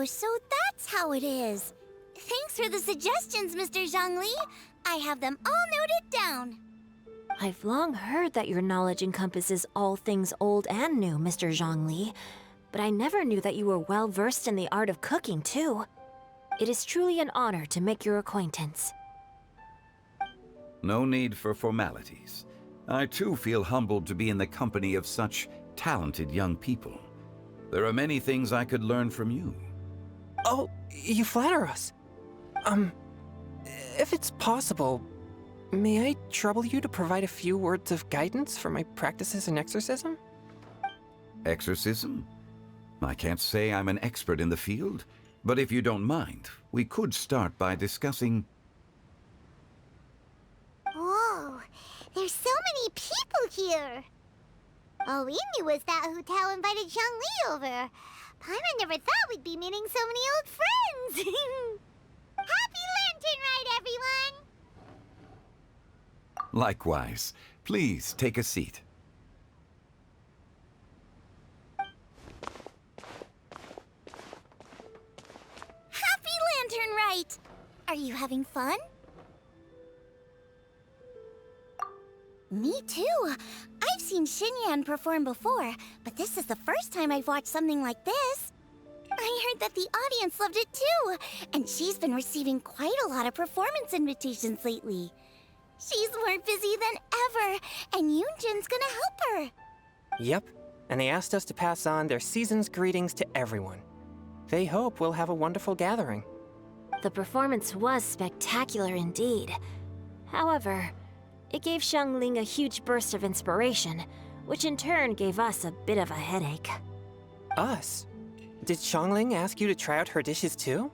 Oh, so that's how it is. Thanks for the suggestions, Mr. Zhongli. I have them all noted down. I've long heard that your knowledge encompasses all things old and new, Mr. Zhongli, but I never knew that you were well versed in the art of cooking, too. It is truly an honor to make your acquaintance. No need for formalities. I too feel humbled to be in the company of such talented young people. There are many things I could learn from you. Oh, you flatter us. If it's possible, may I trouble you to provide a few words of guidance for my practices in exorcism? Exorcism? I can't say I'm an expert in the field, but if you don't mind, we could start by discussing... Whoa, there's so many people here. All we knew was that Hu Tao invited Zhongli over. Paimon never thought we'd be meeting so many old friends. Happy Lantern Rite, everyone! Likewise. Please take a seat. Happy Lantern Rite! Are you having fun? Me too. I've seen Xinyan perform before, but this is the first time I've watched something like this. I heard that the audience loved it too, and she's been receiving quite a lot of performance invitations lately. She's more busy than ever, and Yoonjin's gonna help her. Yep, and they asked us to pass on their season's greetings to everyone. They hope we'll have a wonderful gathering. The performance was spectacular indeed. However, it gave Xiangling a huge burst of inspiration, which in turn gave us a bit of a headache. Us? Did Xiangling ask you to try out her dishes too?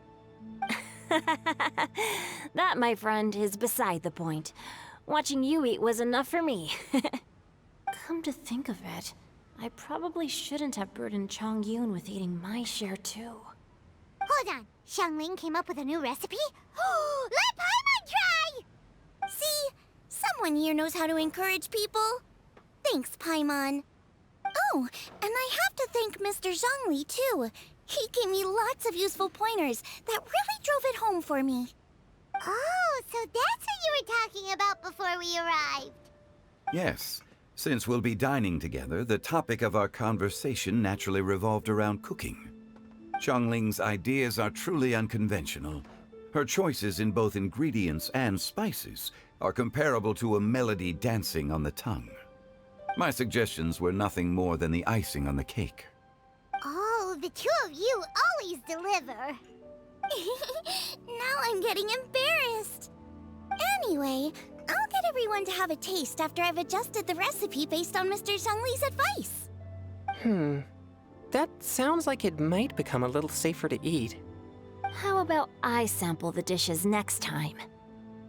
That, my friend, is beside the point. Watching you eat was enough for me. Come to think of it, I probably shouldn't have burdened Chongyun with eating my share too. Hold on, Xiangling came up with a new recipe? Let Paimon try! See? Someone here knows how to encourage people. Thanks, Paimon. Oh, and I have to thank Mr. Zhongli, too. He gave me lots of useful pointers that really drove it home for me. Oh, so that's what you were talking about before we arrived. Yes. Since we'll be dining together, the topic of our conversation naturally revolved around cooking. Xiangling's ideas are truly unconventional. Her choices in both ingredients and spices are comparable to a melody dancing on the tongue. My suggestions were nothing more than the icing on the cake. Oh, the two of you always deliver. Now I'm getting embarrassed. Anyway, I'll get everyone to have a taste after I've adjusted the recipe based on Mr. Zhongli's advice. That sounds like it might become a little safer to eat. How about I sample the dishes next time?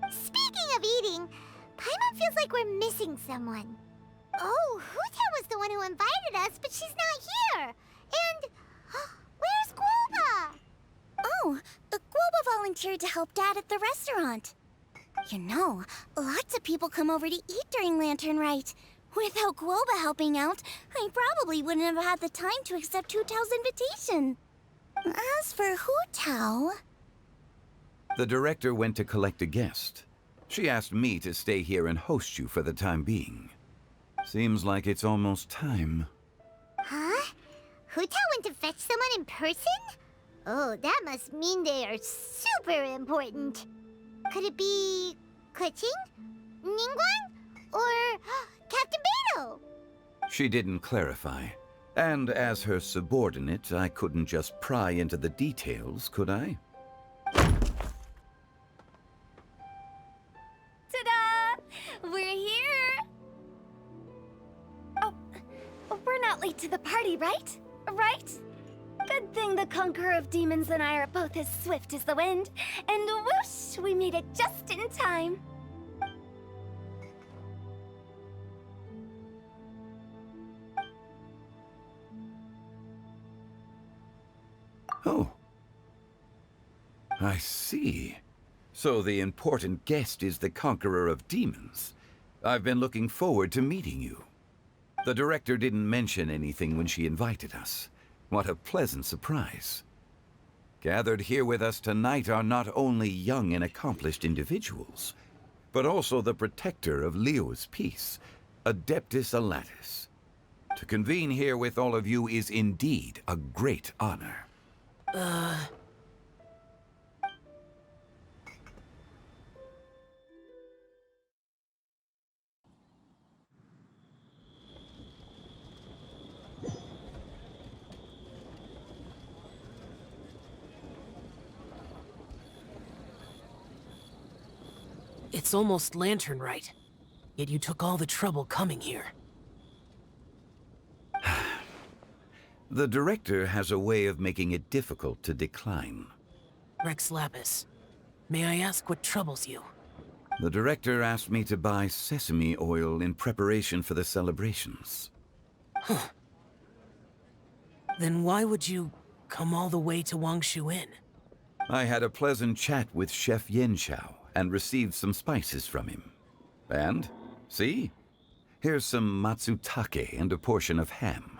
Speaking of eating, Paimon feels like we're missing someone. Oh, Huta was the one who invited us, but she's not here. And where's Guoba? Oh, Guoba volunteered to help Dad at the restaurant. You know, lots of people come over to eat during Lantern Rite. Without Guoba helping out, I probably wouldn't have had the time to accept Hu Tao's invitation. As for Hu Tao... The director went to collect a guest. She asked me to stay here and host you for the time being. Seems like it's almost time. Huh? Hu Tao went to fetch someone in person? Oh, that must mean they are super important. Could it be... Keqing? Ningguang? Or Captain Beidou? She didn't clarify. And as her subordinate, I couldn't just pry into the details, could I? Ta-da! We're here! Oh, we're not late to the party, right? Right? Good thing the Conqueror of Demons and I are both as swift as the wind. And whoosh, we made it just in time. Oh. I see. So the important guest is the Conqueror of Demons. I've been looking forward to meeting you. The director didn't mention anything when she invited us. What a pleasant surprise. Gathered here with us tonight are not only young and accomplished individuals, but also the protector of Leo's peace, Adeptus Alatus. To convene here with all of you is indeed a great honor. It's almost lantern right. Yet you took all the trouble coming here. The director has a way of making it difficult to decline. Rex Lapis, may I ask what troubles you? The director asked me to buy sesame oil in preparation for the celebrations. Then why would you come all the way to Wangshu Inn? I had a pleasant chat with Chef Yanxiao and received some spices from him. And, see? Here's some matsutake and a portion of ham.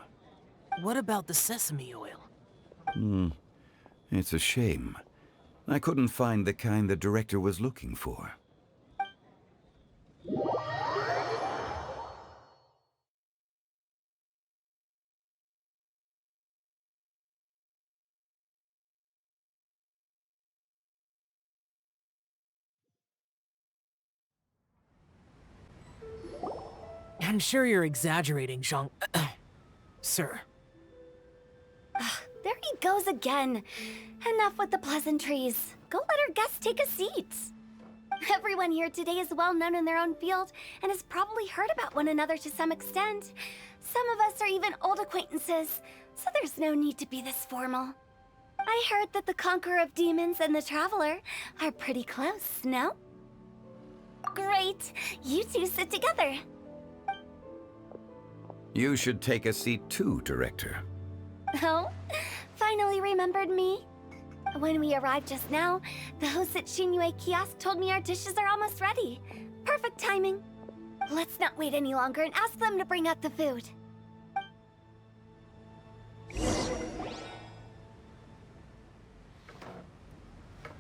What about the sesame oil? It's a shame. I couldn't find the kind the director was looking for. I'm sure you're exaggerating, Zhang... Sir. There he goes again. Enough with the pleasantries. Go let our guests take a seat. Everyone here today is well known in their own field and has probably heard about one another to some extent. Some of us are even old acquaintances, so there's no need to be this formal. I heard that the Conqueror of Demons and the Traveler are pretty close, no? Great. You two sit together. You should take a seat too, Director. Oh? Finally remembered me? When we arrived just now, the host at Xinyue Kiosk told me our dishes are almost ready. Perfect timing. Let's not wait any longer and ask them to bring out the food.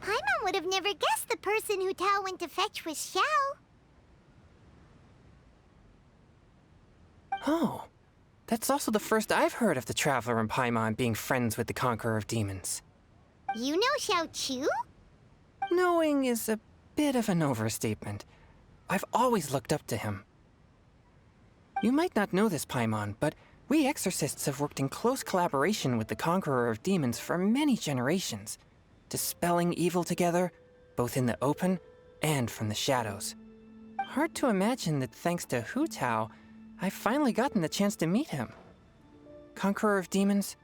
Paimon would have never guessed the person who Tao went to fetch was Xiao. Oh, that's also the first I've heard of the Traveler and Paimon being friends with the Conqueror of Demons. You know Xiao Chu? Knowing is a bit of an overstatement. I've always looked up to him. You might not know this, Paimon, but we exorcists have worked in close collaboration with the Conqueror of Demons for many generations, dispelling evil together, both in the open and from the shadows. Hard to imagine that thanks to Hu Tao, I've finally gotten the chance to meet him. Conqueror of Demons,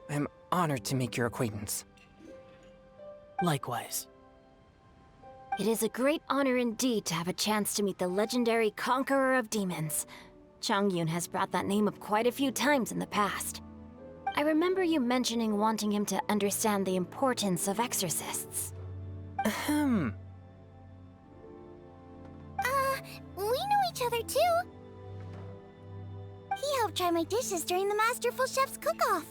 I'm honored to make your acquaintance. Likewise. It is a great honor indeed to have a chance to meet the legendary Conqueror of Demons. Changyun has brought that name up quite a few times in the past. I remember you mentioning wanting him to understand the importance of exorcists. We know each other too. He helped try my dishes during the Masterful Chef's cook-off.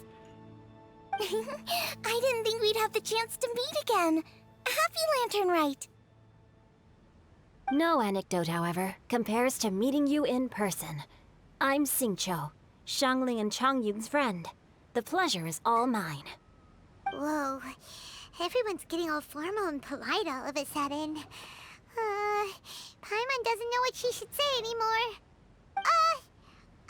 I didn't think we'd have the chance to meet again. Happy Lantern Rite. No anecdote, however, compares to meeting you in person. I'm Xingqiu, Shangling and Changyun's friend. The pleasure is all mine. Whoa. Everyone's getting all formal and polite all of a sudden. Paimon doesn't know what she should say anymore.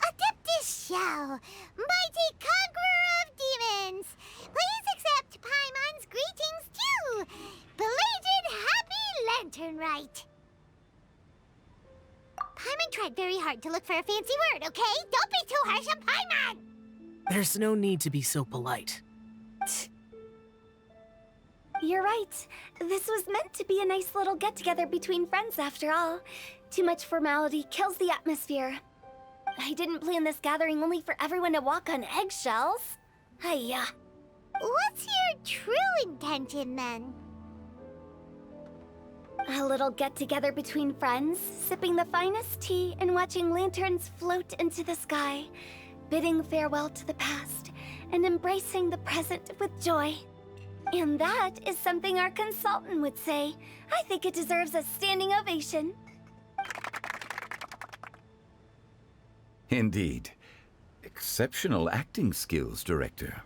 Adeptus Xiao, mighty conqueror of demons, please accept Paimon's greetings too. Belated Happy Lantern Rite. Paimon tried very hard to look for a fancy word, okay? Don't be too harsh on Paimon! There's no need to be so polite. You're right. This was meant to be a nice little get-together between friends after all. Too much formality kills the atmosphere. I didn't plan this gathering only for everyone to walk on eggshells. Hiya. What's your true intention then? A little get-together between friends, sipping the finest tea and watching lanterns float into the sky, bidding farewell to the past and embracing the present with joy. And that is something our consultant would say. I think it deserves a standing ovation. Indeed. Exceptional acting skills, Director.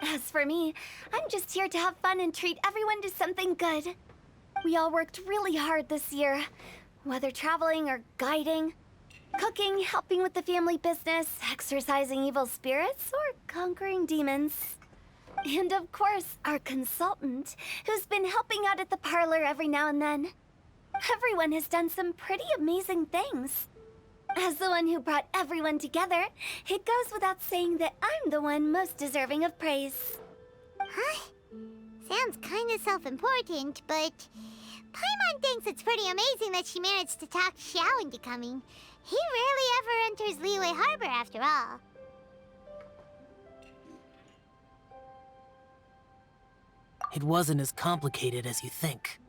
As for me, I'm just here to have fun and treat everyone to something good. We all worked really hard this year, whether traveling or guiding, cooking, helping with the family business, exorcising evil spirits, or conquering demons. And of course, our consultant, who's been helping out at the parlor every now and then. Everyone has done some pretty amazing things. As the one who brought everyone together, it goes without saying that I'm the one most deserving of praise. Huh? Sounds kinda self-important, but Paimon thinks it's pretty amazing that she managed to talk Xiao into coming. He rarely ever enters Liyue Harbor after all. It wasn't as complicated as you think.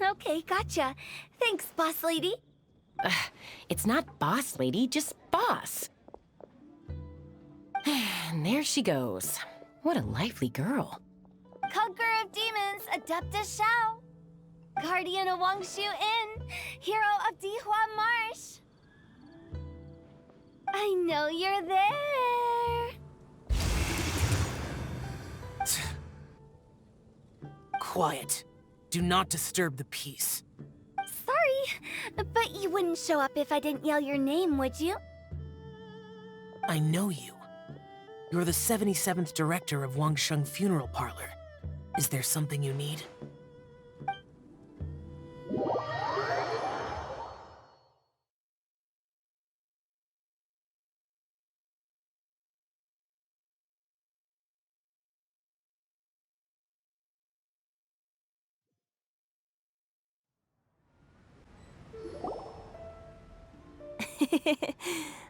Okay, gotcha. Thanks, boss lady. It's not boss lady, just boss. And there she goes. What a lively girl. Conqueror of demons, Adeptus Xiao. Guardian of Wangshu Inn, hero of Dihua Marsh. I know you're there. Quiet. Do not disturb the peace. Sorry, but you wouldn't show up if I didn't yell your name, would you? I know you. You're the 77th director of Wangsheng Funeral Parlor. Is there something you need?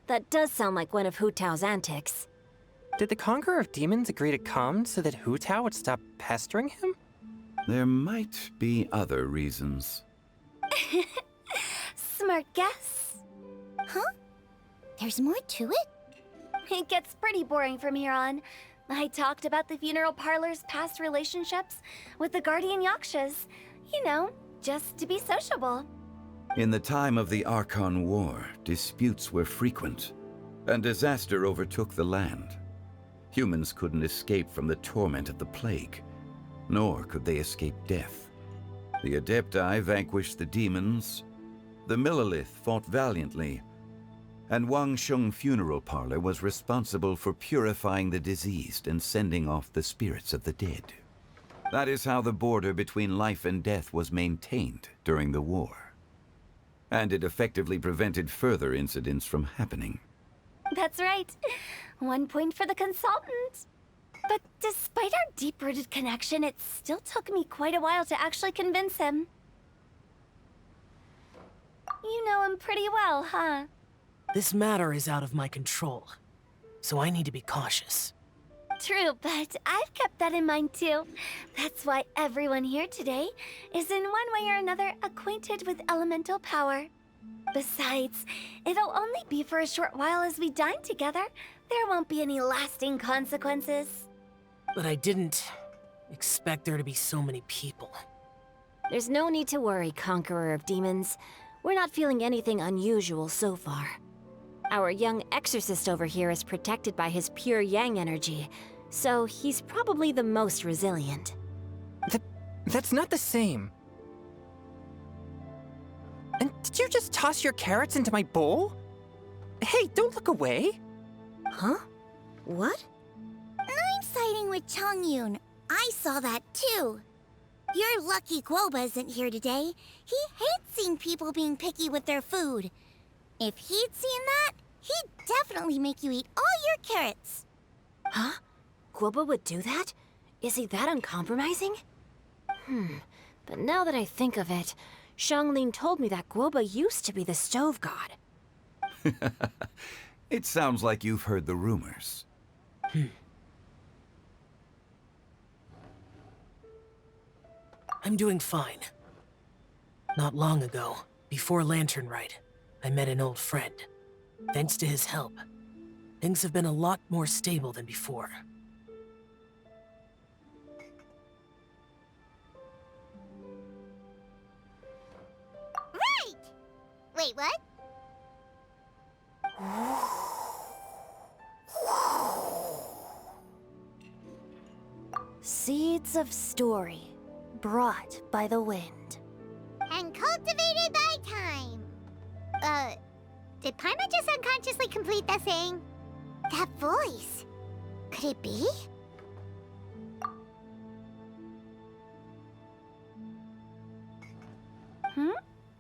That does sound like one of Hu Tao's antics. Did the Conqueror of Demons agree to come so that Hu Tao would stop pestering him? There might be other reasons. Smart guess. Huh? There's more to it? It gets pretty boring from here on. I talked about the funeral parlor's past relationships with the guardian yakshas. You know, just to be sociable. In the time of the Archon War, disputes were frequent, and disaster overtook the land. Humans couldn't escape from the torment of the plague, nor could they escape death. The Adepti vanquished the demons, the Millelith fought valiantly, and Wangsheng Funeral Parlor was responsible for purifying the diseased and sending off the spirits of the dead. That is how the border between life and death was maintained during the war. And it effectively prevented further incidents from happening. That's right. 1 point for the consultant. But despite our deep-rooted connection, it still took me quite a while to actually convince him. You know him pretty well, huh? This matter is out of my control, so I need to be cautious. True, but I've kept that in mind too. That's why everyone here today is in one way or another acquainted with elemental power. Besides, it'll only be for a short while as we dine together. There won't be any lasting consequences. But I didn't expect there to be so many people. There's no need to worry, Conqueror of Demons. We're not feeling anything unusual so far. Our young exorcist over here is protected by his pure yang energy, so he's probably the most resilient. That's not the same. And did you just toss your carrots into my bowl? Hey, don't look away. Huh? What? I'm siding with Chongyun. I saw that too. You're lucky Guoba isn't here today. He hates seeing people being picky with their food. If he'd seen that, he'd definitely make you eat all your carrots. Huh? Guoba would do that? Is he that uncompromising? But now that I think of it, Xiangling told me that Guoba used to be the stove god. It sounds like you've heard the rumors. I'm doing fine. Not long ago, before Lantern Rite, I met an old friend. Thanks to his help, things have been a lot more stable than before. Right! Wait, what? Seeds of story, brought by the wind. And cultivated by time. Did Paimon just unconsciously complete that saying? That voice. Could it be?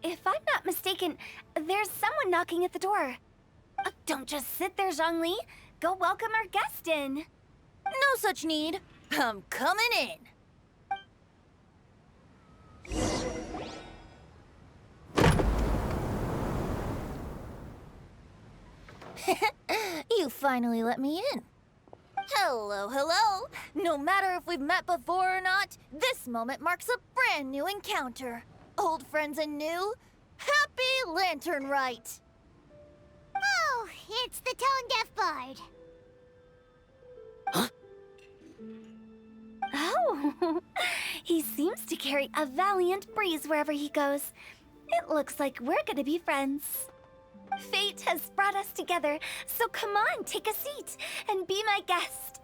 If I'm not mistaken, there's someone knocking at the door. Don't just sit there, Zhongli. Go welcome our guest in. No such need. I'm coming in. You finally let me in. Hello, hello. No matter if we've met before or not, this moment marks a brand new encounter. Old friends and new. Happy Lantern Rite. Oh, it's the tone-deaf bard. Oh, he seems to carry a valiant breeze wherever he goes. It looks like we're gonna be friends. Fate has brought us together, so come on, take a seat and be my guest.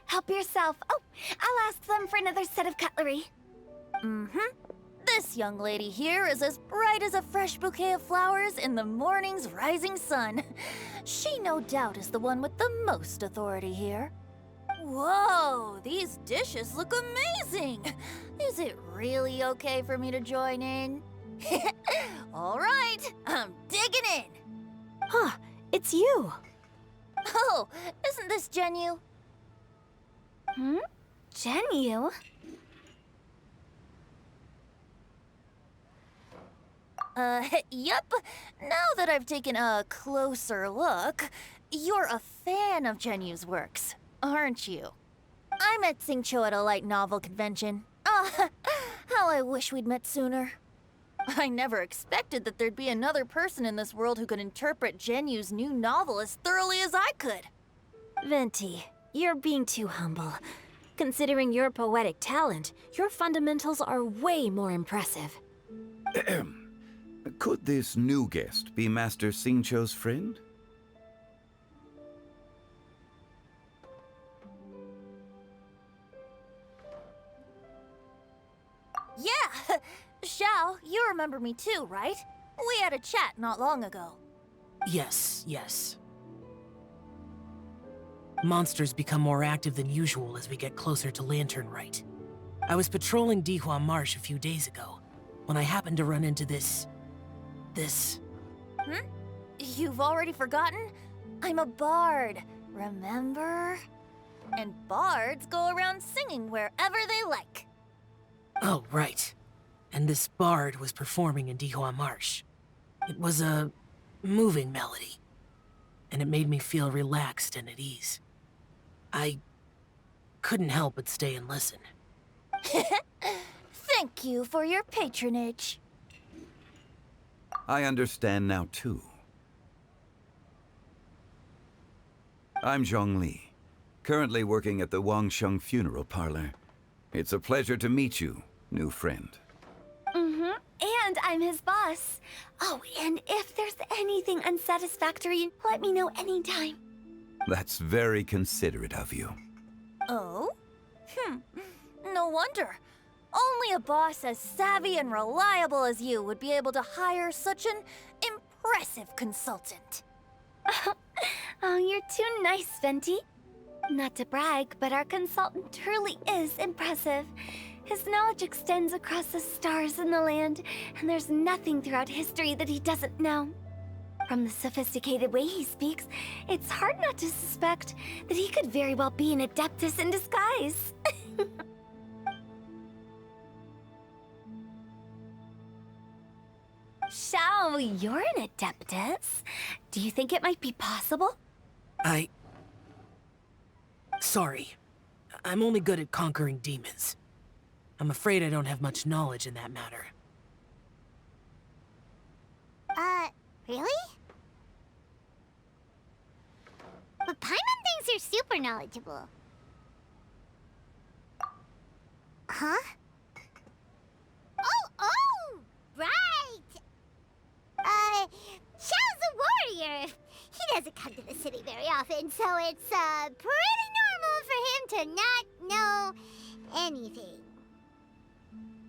Help yourself. Oh, I'll ask them for another set of cutlery. This young lady here is as bright as a fresh bouquet of flowers in the morning's rising sun. She no doubt is the one with the most authority here. Whoa, these dishes look amazing! Is it really okay for me to join in? All right, I'm digging in! Huh, it's you. Oh, isn't this Genyu? Genyu? Yep. Now that I've taken a closer look, you're a fan of Genyu's works, aren't you? I met Xingqiu at a light novel convention. Ah, how I wish we'd met sooner. I never expected that there'd be another person in this world who could interpret Genyu's new novel as thoroughly as I could. Venti, you're being too humble. Considering your poetic talent, your fundamentals are way more impressive. Could this new guest be Master Xingqiu's friend? Yeah! Xiao, you remember me too, right? We had a chat not long ago. Yes. Monsters become more active than usual as we get closer to Lantern Rite. I was patrolling Dihua Marsh a few days ago, when I happened to run into this... You've already forgotten? I'm a bard, remember? And bards go around singing wherever they like. Oh, right. And this bard was performing in Dihua Marsh. It was a moving melody, and it made me feel relaxed and at ease. I couldn't help but stay and listen. Thank you for your patronage. I understand now, too. I'm Zhongli, currently working at the Wangsheng Funeral Parlor. It's a pleasure to meet you, new friend. Mm-hmm. And I'm his boss. Oh, and if there's anything unsatisfactory, let me know anytime. That's very considerate of you. Oh? No wonder. Only a boss as savvy and reliable as you would be able to hire such an impressive consultant. Oh, you're too nice, Venti. Not to brag, but our consultant truly is impressive. His knowledge extends across the stars and the land, and there's nothing throughout history that he doesn't know. From the sophisticated way he speaks, it's hard not to suspect that he could very well be an adeptus in disguise. Shao, you're an adeptus. Do you think it might be possible? Sorry. I'm only good at conquering demons. I'm afraid I don't have much knowledge in that matter. Really? But Paimon thinks you're super knowledgeable. Huh? Oh, right! Xiao's a warrior. He doesn't come to the city very often, so it's, pretty normal for him to not know anything.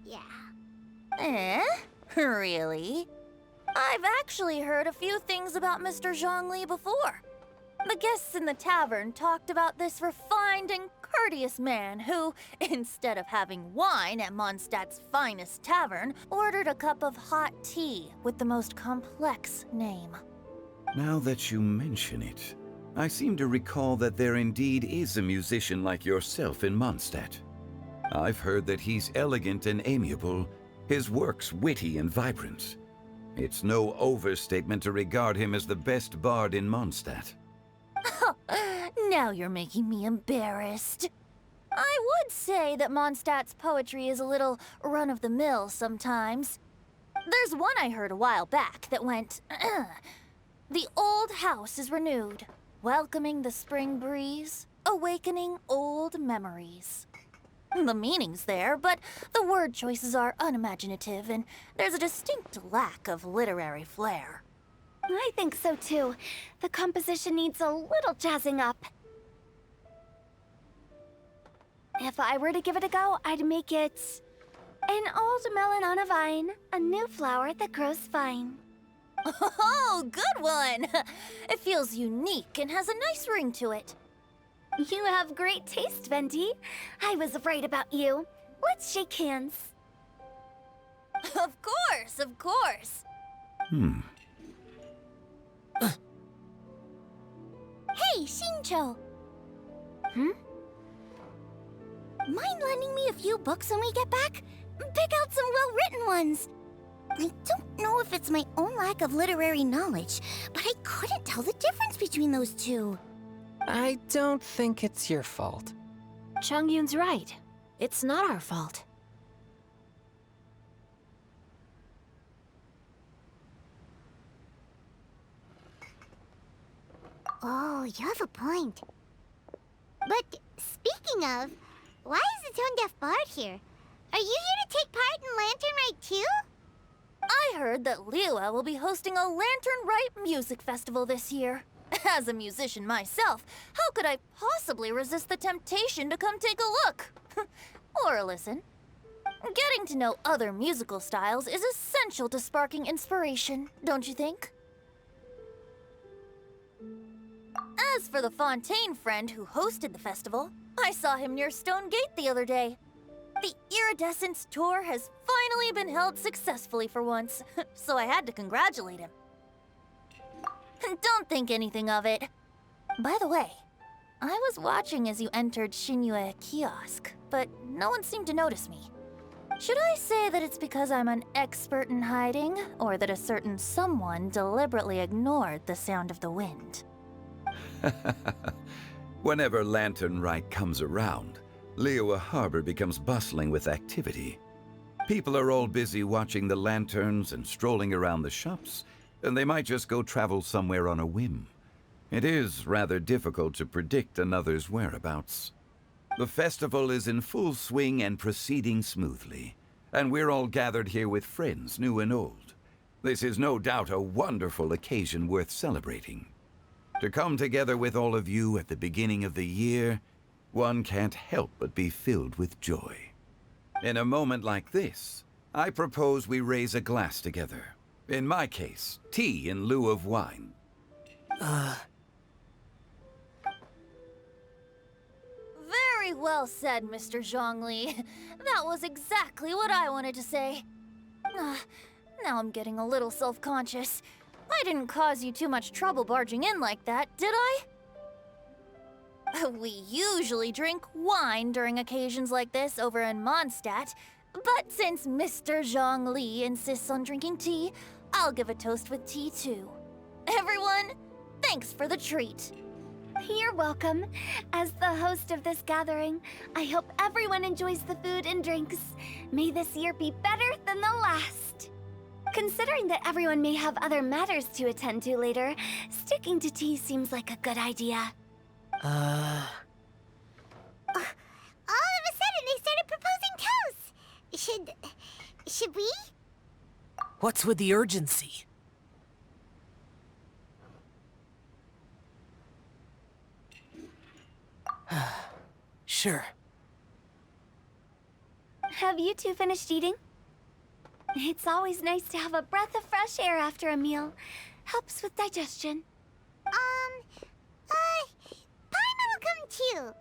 Yeah. Really? I've actually heard a few things about Mr. Zhongli before. The guests in the tavern talked about this refined and courteous man who, instead of having wine at Mondstadt's finest tavern, ordered a cup of hot tea with the most complex name. Now that you mention it, I seem to recall that there indeed is a musician like yourself in Mondstadt. I've heard that he's elegant and amiable, his works witty and vibrant. It's no overstatement to regard him as the best bard in Mondstadt. Now you're making me embarrassed. I would say that Mondstadt's poetry is a little run-of-the-mill sometimes. There's one I heard a while back that went, "The old house is renewed, welcoming the spring breeze, awakening old memories." The meaning's there, but the word choices are unimaginative, and there's a distinct lack of literary flair. I think so too. The composition needs a little jazzing up. If I were to give it a go, I'd make it an old melon on a vine, a new flower that grows fine. Oh, good one! It feels unique and has a nice ring to it. You have great taste, Venti. I was afraid about you. Let's shake hands. Of course, of course. Hey, Xingqiu. Mind lending me a few books when we get back? Pick out some well-written ones. I don't know if it's my own lack of literary knowledge, but I couldn't tell the difference between those two. I don't think it's your fault. Chongyun's right. It's not our fault. Oh, you have a point. But speaking of, why is the tone-deaf bard here? Are you here to take part in Lantern Rite too? I heard that Liwa will be hosting a Lantern Rite music festival this year. As a musician myself, how could I possibly resist the temptation to come take a look? Or listen. Getting to know other musical styles is essential to sparking inspiration, don't you think? As for the Fontaine friend who hosted the festival, I saw him near Stone Gate the other day. The Iridescence tour has finally been held successfully for once, so I had to congratulate him. Don't think anything of it. By the way, I was watching as you entered Xinyue Kiosk, but no one seemed to notice me. Should I say that it's because I'm an expert in hiding, or that a certain someone deliberately ignored the sound of the wind? Whenever Lantern Rite comes around, Liyue Harbor becomes bustling with activity. People are all busy watching the lanterns and strolling around the shops, and they might just go travel somewhere on a whim. It is rather difficult to predict another's whereabouts. The festival is in full swing and proceeding smoothly, and we're all gathered here with friends, new and old. This is no doubt a wonderful occasion worth celebrating. To come together with all of you at the beginning of the year, one can't help but be filled with joy. In a moment like this, I propose we raise a glass together. In my case, tea in lieu of wine. Very well said, Mr. Zhongli. That was exactly what I wanted to say. Now I'm getting a little self-conscious. I didn't cause you too much trouble barging in like that, did I? We usually drink wine during occasions like this over in Mondstadt, but since Mr. Zhongli insists on drinking tea, I'll give a toast with tea too. Everyone, thanks for the treat. You're welcome. As the host of this gathering, I hope everyone enjoys the food and drinks. May this year be better than the last. Considering that everyone may have other matters to attend to later, sticking to tea seems like a good idea. All of a sudden, they started proposing toasts. Should we? What's with the urgency? Sure. Have you two finished eating? It's always nice to have a breath of fresh air after a meal. Helps with digestion. Paimon will come too.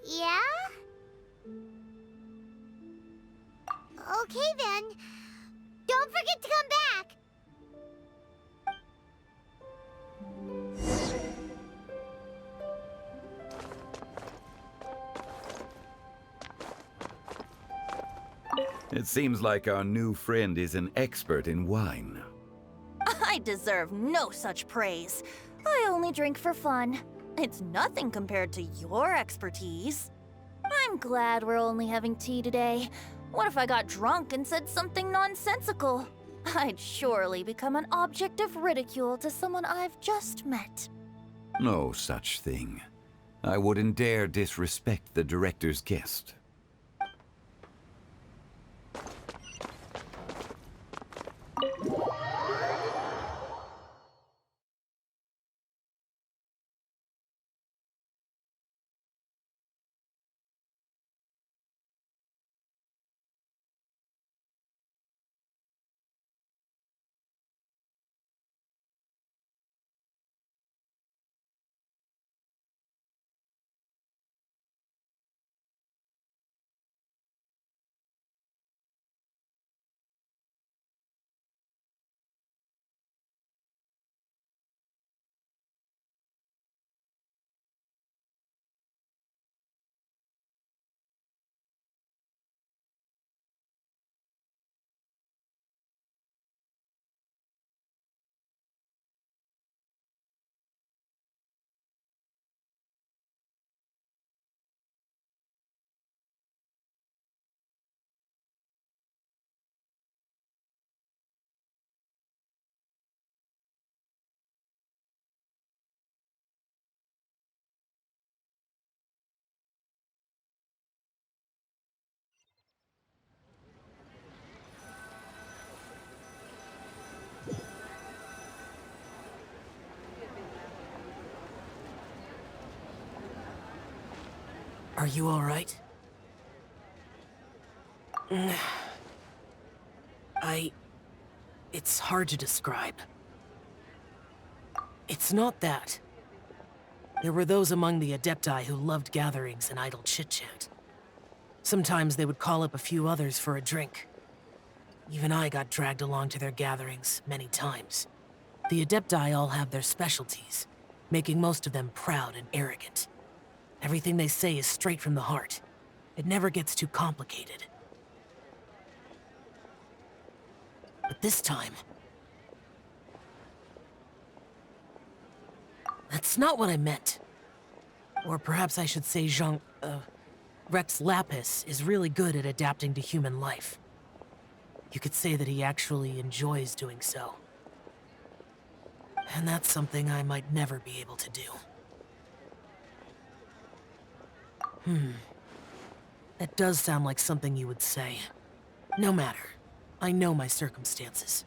Yeah? Okay then. Don't forget to come back. It seems like our new friend is an expert in wine. I deserve no such praise. I only drink for fun. It's nothing compared to your expertise. I'm glad we're only having tea today. What if I got drunk and said something nonsensical? I'd surely become an object of ridicule to someone I've just met. No such thing. I wouldn't dare disrespect the director's guest. Are you all right? It's hard to describe. It's not that. There were those among the Adepti who loved gatherings and idle chit-chat. Sometimes they would call up a few others for a drink. Even I got dragged along to their gatherings many times. The Adepti all have their specialties, making most of them proud and arrogant. Everything they say is straight from the heart. It never gets too complicated. But this time... that's not what I meant. Or perhaps I should say Rex Lapis is really good at adapting to human life. You could say that he actually enjoys doing so. And that's something I might never be able to do. That does sound like something you would say. No matter. I know my circumstances.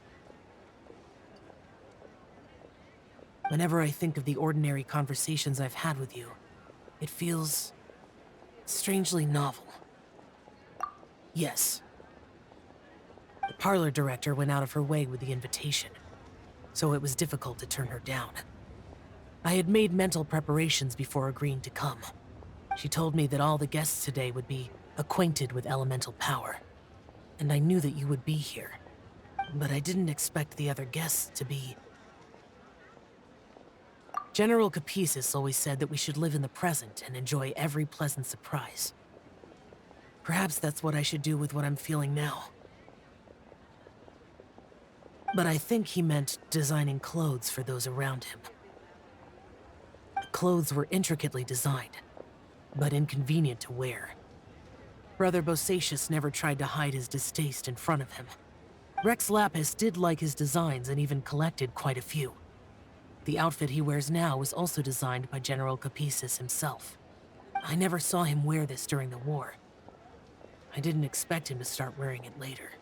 Whenever I think of the ordinary conversations I've had with you, it feels strangely novel. Yes. The parlor director went out of her way with the invitation, so it was difficult to turn her down. I had made mental preparations before agreeing to come. She told me that all the guests today would be acquainted with elemental power, and I knew that you would be here. But I didn't expect the other guests to be... General Capisis always said that we should live in the present and enjoy every pleasant surprise. Perhaps that's what I should do with what I'm feeling now. But I think he meant designing clothes for those around him. The clothes were intricately designed, but inconvenient to wear. Brother Bosacius never tried to hide his distaste in front of him. Rex Lapis did like his designs and even collected quite a few. The outfit he wears now was also designed by General Capisis himself. I never saw him wear this during the war. I didn't expect him to start wearing it later.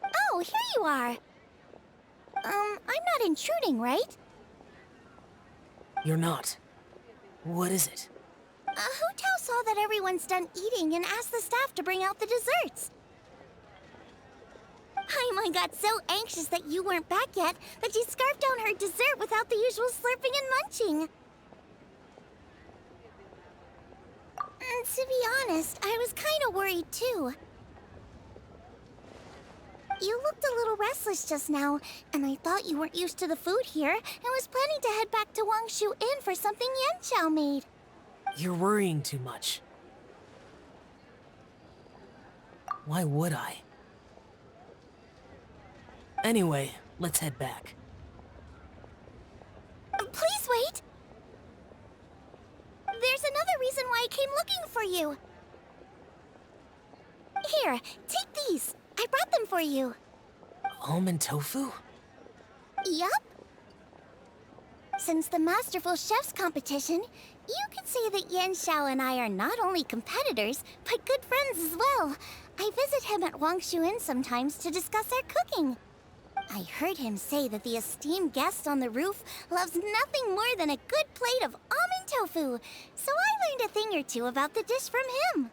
Oh, here you are. I'm not intruding, right? You're not. What is it? Hu Tao saw that everyone's done eating and asked the staff to bring out the desserts. Paimon got so anxious that you weren't back yet that she scarfed down her dessert without the usual slurping and munching. And to be honest, I was kind of worried too. You looked a little restless just now, and I thought you weren't used to the food here and was planning to head back to Wangshu Inn for something Yanxiao made. You're worrying too much. Why would I? Anyway, let's head back. Please wait! There's another reason why I came looking for you. Here, take these. I brought them for you. Almond tofu? Yup. Since the Masterful Chef's competition, you could say that Yanxiao and I are not only competitors, but good friends as well. I visit him at Wangshu Inn sometimes to discuss our cooking. I heard him say that the esteemed guest on the roof loves nothing more than a good plate of almond tofu, so I learned a thing or two about the dish from him.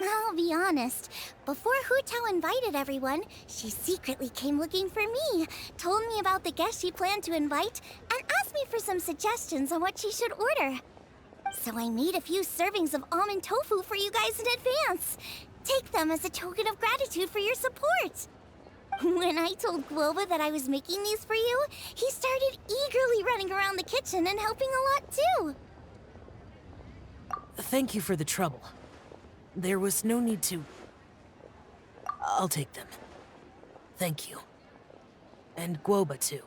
I'll be honest, before Hu Tao invited everyone, she secretly came looking for me, told me about the guests she planned to invite, and asked me for some suggestions on what she should order. So I made a few servings of almond tofu for you guys in advance. Take them as a token of gratitude for your support. When I told Guoba that I was making these for you, he started eagerly running around the kitchen and helping a lot too. Thank you for the trouble. There was no need to... I'll take them. Thank you. And Guoba too.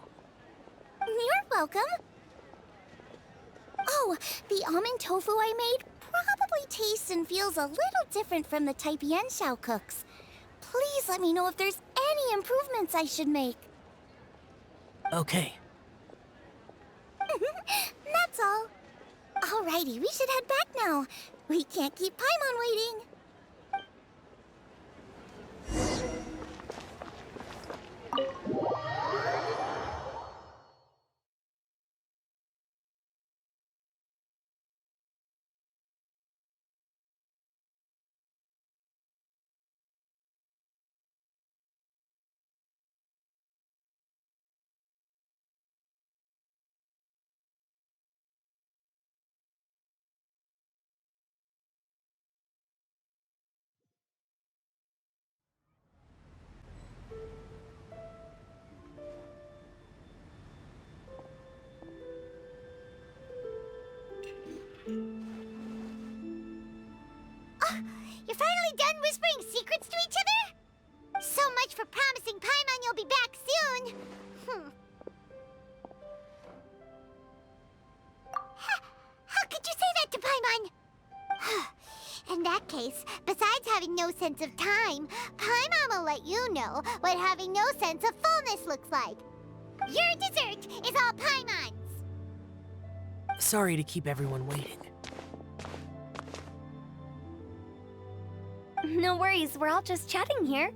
You're welcome. Oh, the almond tofu I made probably tastes and feels a little different from the type Yanxiao cooks. Please let me know if there's any improvements I should make. Okay. That's all. Alrighty, we should head back now. We can't keep Paimon waiting. You're finally done whispering secrets to each other? So much for promising Paimon you'll be back soon. How could you say that to Paimon? And that case, besides having no sense of time, Paimon will let you know what having no sense of fullness looks like. Your dessert is all Paimon's! Sorry to keep everyone waiting. No worries, we're all just chatting here.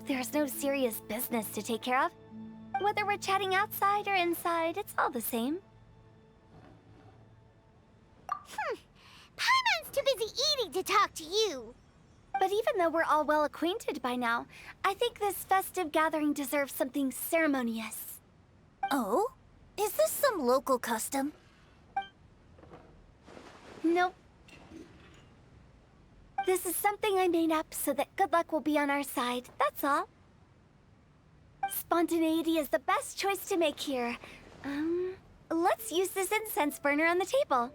There's no serious business to take care of. Whether we're chatting outside or inside, it's all the same. Paimon's too busy eating to talk to you. But even though we're all well acquainted by now, I think this festive gathering deserves something ceremonious. Oh? Is this some local custom? Nope. This is something I made up so that good luck will be on our side, that's all. Spontaneity is the best choice to make here. Let's use this incense burner on the table.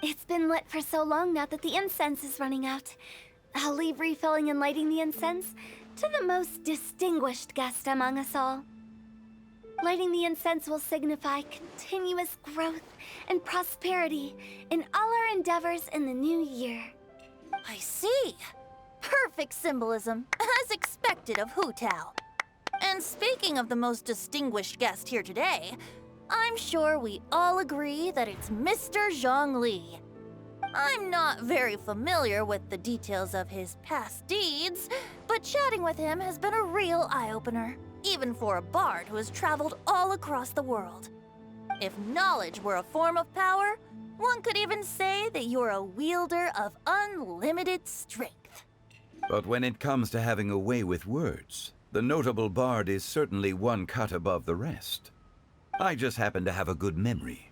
It's been lit for so long now that the incense is running out. I'll leave refilling and lighting the incense to the most distinguished guest among us all. Lighting the incense will signify continuous growth and prosperity in all our endeavors in the new year. I see. Perfect symbolism, as expected of Hu Tao. And speaking of the most distinguished guest here today, I'm sure we all agree that it's Mr. Zhongli. I'm not very familiar with the details of his past deeds, but chatting with him has been a real eye-opener, even for a bard who has traveled all across the world. If knowledge were a form of power, one could even say that you're a wielder of unlimited strength. But when it comes to having a way with words, the notable bard is certainly one cut above the rest. I just happen to have a good memory.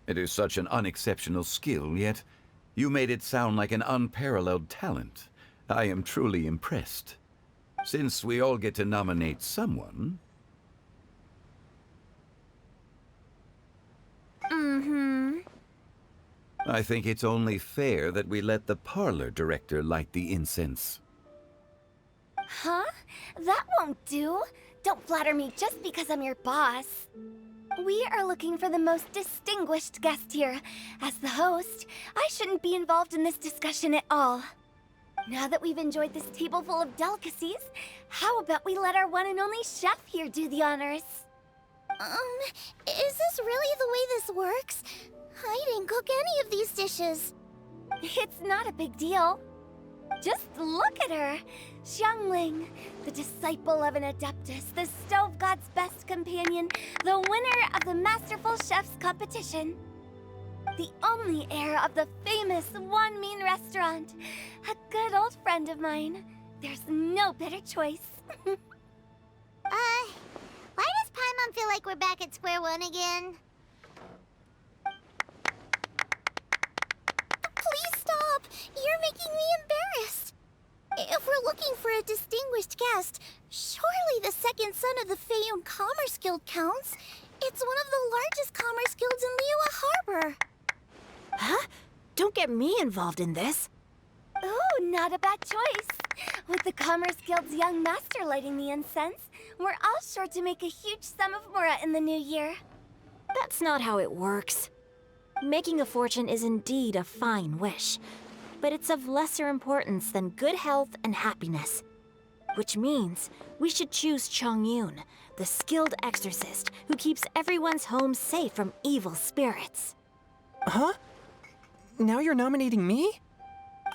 It is such an unexceptional skill, yet you made it sound like an unparalleled talent. I am truly impressed. Since we all get to nominate someone... I think it's only fair that we let the parlor director light the incense. Huh? That won't do. Don't flatter me just because I'm your boss. We are looking for the most distinguished guest here. As the host, I shouldn't be involved in this discussion at all. Now that we've enjoyed this table full of delicacies, how about we let our one and only chef here do the honors? Is this really the way this works? I didn't cook any of these dishes. It's not a big deal. Just look at her. Xiangling, the disciple of an adeptus, the stove god's best companion, the winner of the Masterful Chef's competition. The only heir of the famous One Mean restaurant. A good old friend of mine. There's no better choice. Why does Paimon feel like we're back at square one again? Please stop! You're making me embarrassed. If we're looking for a distinguished guest, surely the second son of the Feiyun Commerce Guild counts. It's one of the largest commerce guilds in Liyue Harbor. Huh? Don't get me involved in this. Ooh, not a bad choice. With the Commerce Guild's young master lighting the incense, we're all sure to make a huge sum of mora in the new year. That's not how it works. Making a fortune is indeed a fine wish, but it's of lesser importance than good health and happiness. Which means we should choose Chongyun, the skilled exorcist who keeps everyone's home safe from evil spirits. Huh? Now you're nominating me?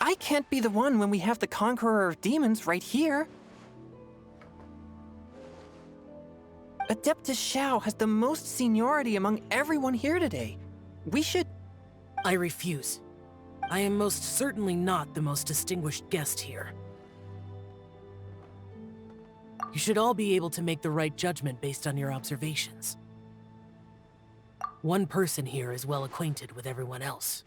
I can't be the one when we have the Conqueror of Demons right here. Adeptus Xiao has the most seniority among everyone here today. We should... I refuse. I am most certainly not the most distinguished guest here. You should all be able to make the right judgment based on your observations. One person here is well acquainted with everyone else.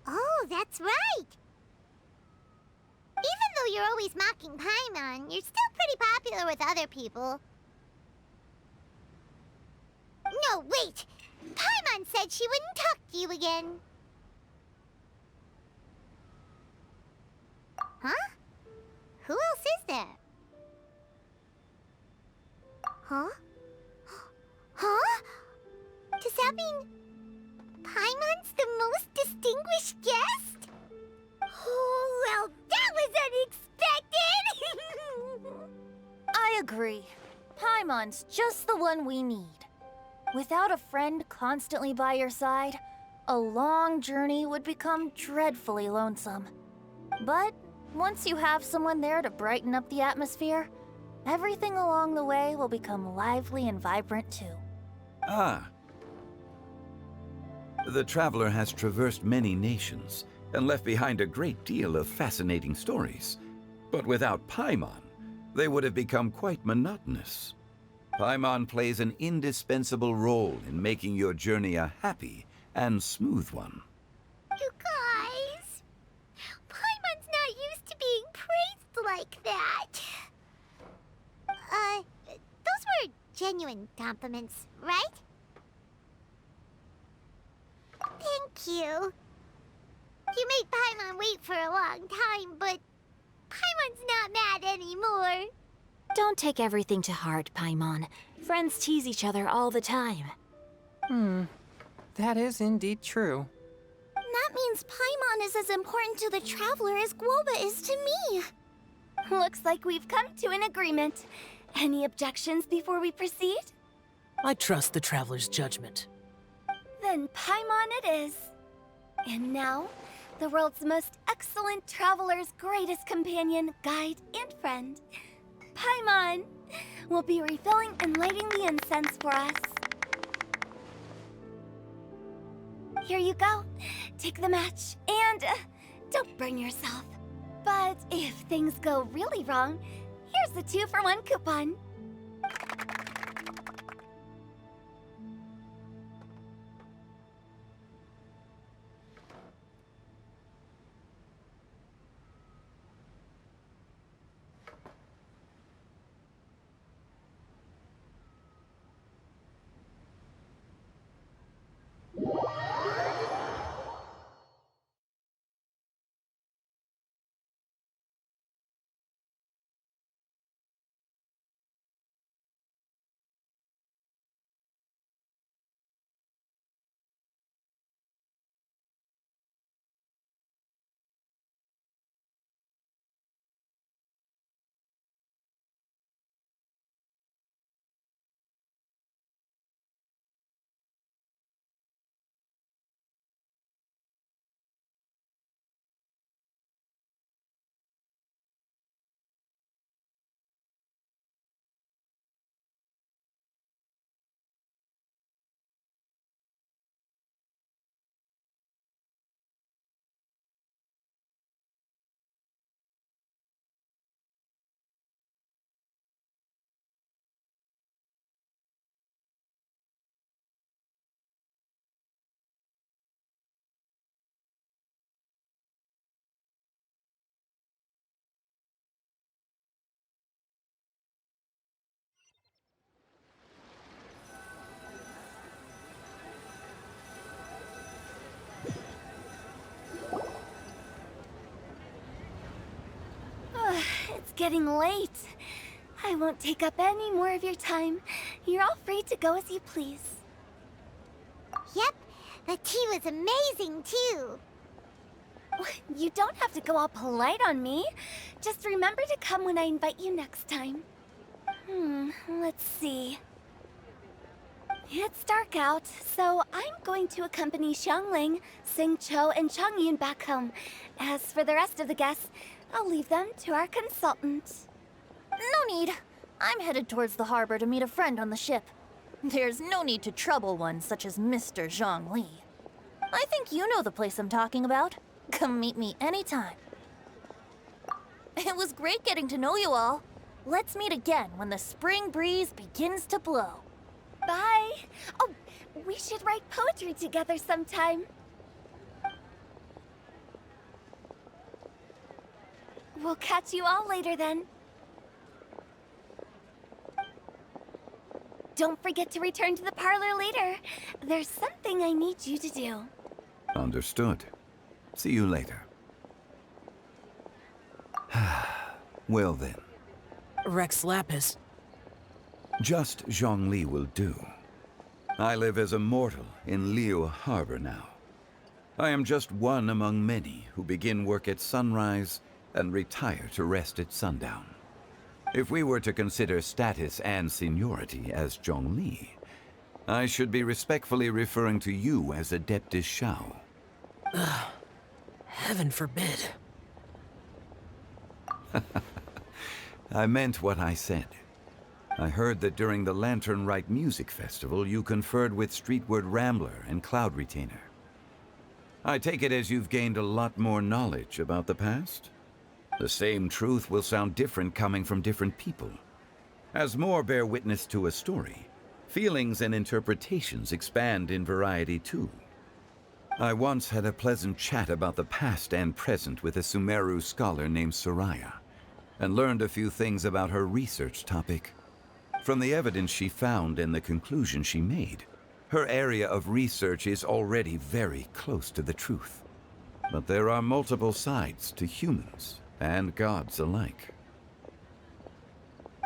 Oh, that's right! Even though you're always mocking Paimon, you're still pretty popular with other people. No, wait! Paimon said she wouldn't talk to you again. Huh? Who else is there? Huh? Huh? Does that mean Paimon's the most distinguished guest? Oh, well, that was unexpected! I agree. Paimon's just the one we need. Without a friend constantly by your side, a long journey would become dreadfully lonesome. But once you have someone there to brighten up the atmosphere, everything along the way will become lively and vibrant too. Ah. The traveler has traversed many nations and left behind a great deal of fascinating stories. But without Paimon, they would have become quite monotonous. Paimon plays an indispensable role in making your journey a happy and smooth one. You guys, Paimon's not used to being praised like that. Those were genuine compliments, right? Thank you. You made Paimon wait for a long time, but Paimon's not mad anymore. Don't take everything to heart, Paimon. Friends tease each other all the time. That is indeed true. That means Paimon is as important to the traveler as Guoba is to me. Looks like we've come to an agreement. Any objections before we proceed? I trust the traveler's judgment. Then Paimon it is. And now, the world's most excellent traveler's greatest companion, guide, and friend, Paimon, will be refilling and lighting the incense for us. Here you go. Take the match, and don't burn yourself. But if things go really wrong, here's the 2-for-1 coupon. It's getting late. I won't take up any more of your time. You're all free to go as you please. Yep, the tea was amazing too. You don't have to go all polite on me. Just remember to come when I invite you next time. Let's see. It's dark out, so I'm going to accompany Xiangling, Xingqiu, and Changyun back home. As for the rest of the guests, I'll leave them to our consultant. No need. I'm headed towards the harbor to meet a friend on the ship. There's no need to trouble one such as Mr. Zhongli. I think you know the place I'm talking about. Come meet me anytime. It was great getting to know you all. Let's meet again when the spring breeze begins to blow. Bye. Oh, we should write poetry together sometime. We'll catch you all later then. Don't forget to return to the parlor later. There's something I need you to do. Understood. See you later. Well then. Rex Lapis. Just Zhongli will do. I live as a mortal in Liyue Harbor now. I am just one among many who begin work at sunrise and retire to rest at sundown. If we were to consider status and seniority as Zhongli, I should be respectfully referring to you as Adeptus Shao. Heaven forbid. I meant what I said. I heard that during the Lantern Rite Music Festival, you conferred with Streetward Rambler and Cloud Retainer. I take it as you've gained a lot more knowledge about the past? The same truth will sound different coming from different people. As more bear witness to a story, feelings and interpretations expand in variety too. I once had a pleasant chat about the past and present with a Sumeru scholar named Soraya, and learned a few things about her research topic. From the evidence she found and the conclusion she made, her area of research is already very close to the truth. But there are multiple sides to humans and gods alike.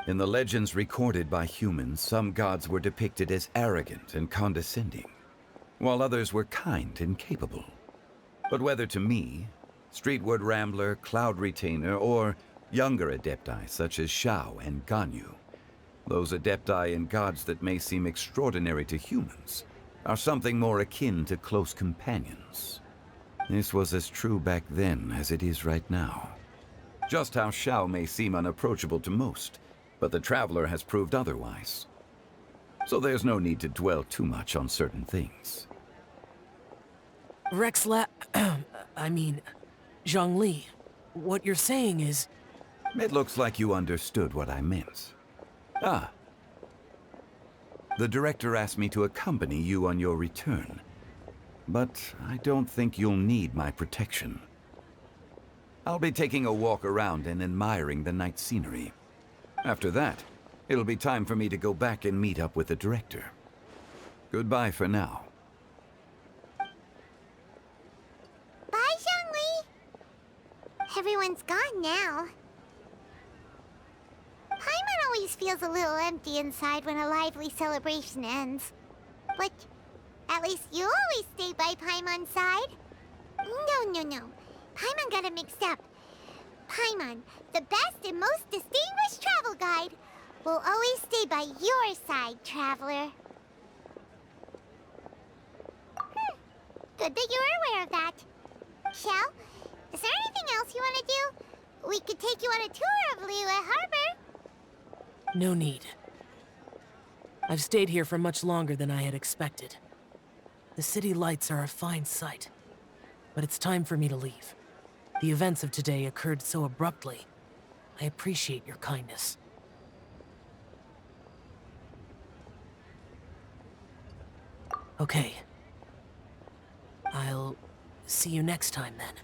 In the legends recorded by humans, some gods were depicted as arrogant and condescending, while others were kind and capable. But whether to me, Streetward Rambler, Cloud Retainer, or younger adepti such as Shao and Ganyu, those adepti and gods that may seem extraordinary to humans are something more akin to close companions. This was as true back then as it is right now. Just how Shao may seem unapproachable to most, but the Traveler has proved otherwise. So there's no need to dwell too much on certain things. Zhongli, what you're saying is... It looks like you understood what I meant. Ah. The director asked me to accompany you on your return, but I don't think you'll need my protection. I'll be taking a walk around and admiring the night scenery. After that, it'll be time for me to go back and meet up with the director. Goodbye for now. Bye, Zhongli. Everyone's gone now. Paimon always feels a little empty inside when a lively celebration ends. But at least you always stay by Paimon's side. No. Paimon got it mixed up. Paimon, the best and most distinguished travel guide, will always stay by your side, traveler. Good that you're aware of that. Shell, is there anything else you want to do? We could take you on a tour of Liyue Harbor. No need. I've stayed here for much longer than I had expected. The city lights are a fine sight, but it's time for me to leave. The events of today occurred so abruptly. I appreciate your kindness. Okay. I'll see you next time then.